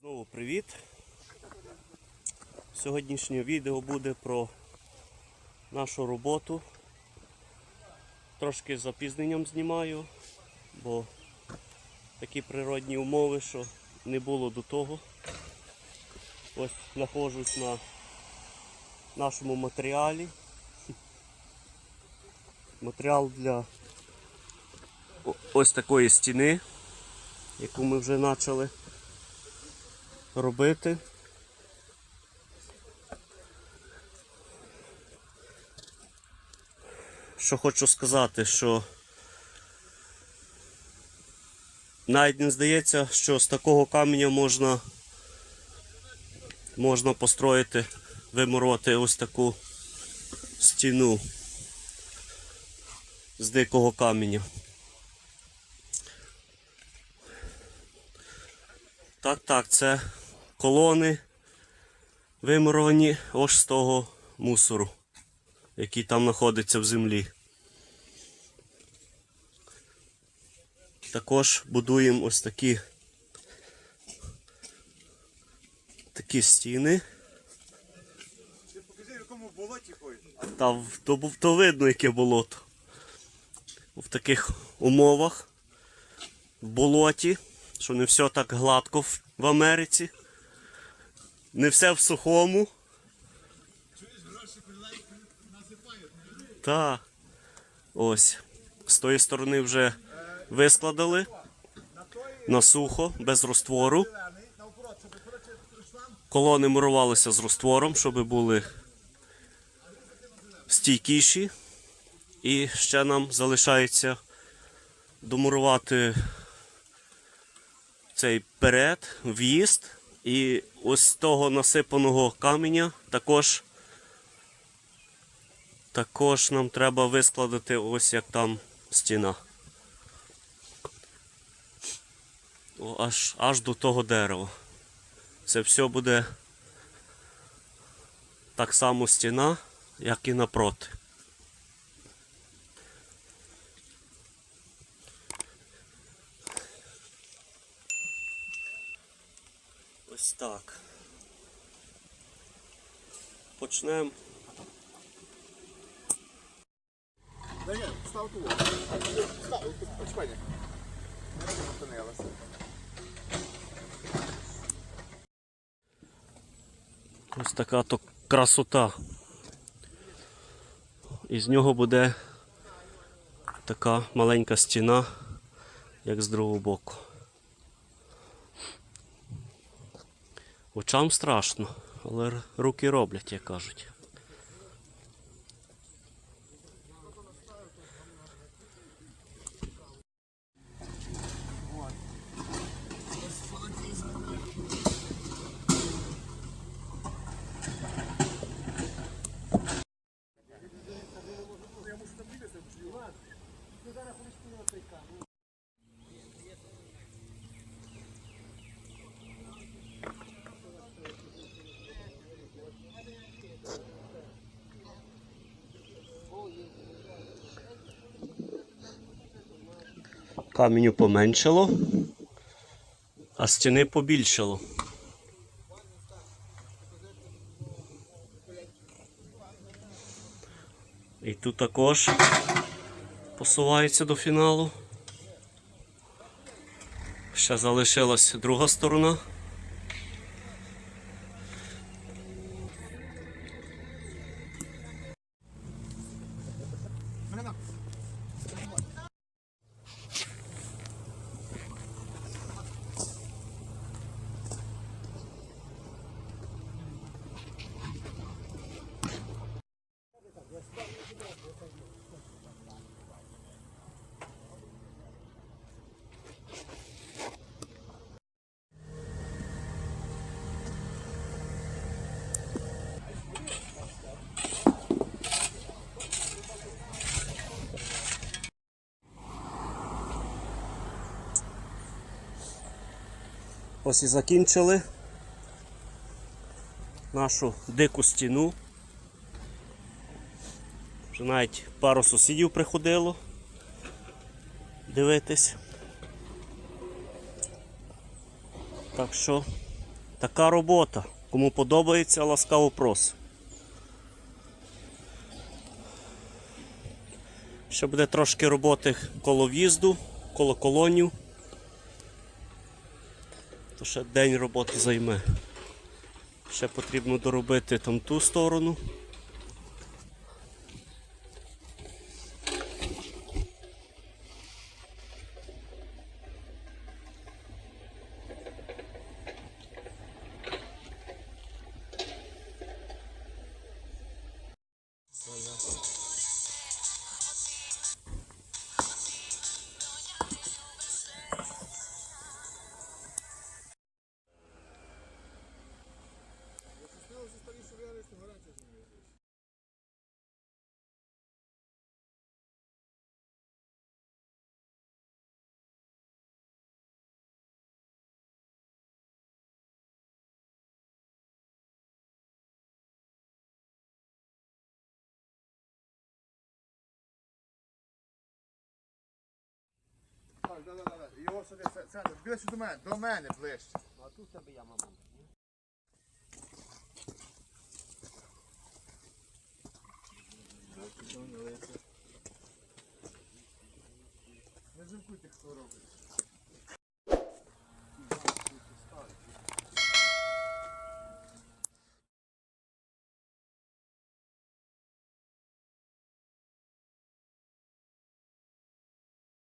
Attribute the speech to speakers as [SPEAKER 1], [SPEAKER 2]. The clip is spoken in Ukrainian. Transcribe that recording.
[SPEAKER 1] Знову привіт! Сьогоднішнє відео буде про нашу роботу. Трошки з запізненням знімаю, бо такі природні умови, що не було до того. Ось знаходжусь на нашому матеріалі. Матеріал для ось такої стіни, яку ми вже почали робити. Що хочу сказати, що навіть не здається, що з такого каменя можна построїти, вимурувати ось таку стіну з дикого каменя. Так, це колони вимуровані ось з того мусору, який там знаходиться в землі. Також будуємо ось такі стіни.
[SPEAKER 2] Ти покажи, в якому болоті ходиш.
[SPEAKER 1] То видно, яке болото. В таких умовах, в болоті, що не все так гладко в Америці, не все в сухому. Так. Ось. З тої сторони вже вискладали на сухо, без розтвору. Колони мурувалися з розтвором, щоб були стійкіші. І ще нам залишається домурувати цей перед, в'їзд. І ось з того насипаного каменя також нам треба вискладати ось як там стіна. Аж до того дерева. Це все буде так само стіна, як і напроти. Ось так. Почнемо.
[SPEAKER 2] Да ні, став ту. Став, почекай. Не зупинилася.
[SPEAKER 1] Ось така то красота. І з нього буде така маленька стіна, як з другого боку. Очам страшно, але руки роблять, як кажуть. Каменю поменшало, а стіни побільшало. І тут також посувається до фіналу. Ще залишилась друга сторона. Ось і закінчили нашу дику стіну. Вже навіть пару сусідів приходило дивитись. Так що Така робота. Кому подобається, ласкаво просимо. Ще буде трошки роботи коло в'їзду, коло колонів. То ще день роботи займе. Ще потрібно доробити там ту сторону.
[SPEAKER 2] Так, да. Його сюди, центр. Ближче до мене ближче.
[SPEAKER 3] А тут в тебе яма, мабуть.
[SPEAKER 2] Не живкуйте, хто робить.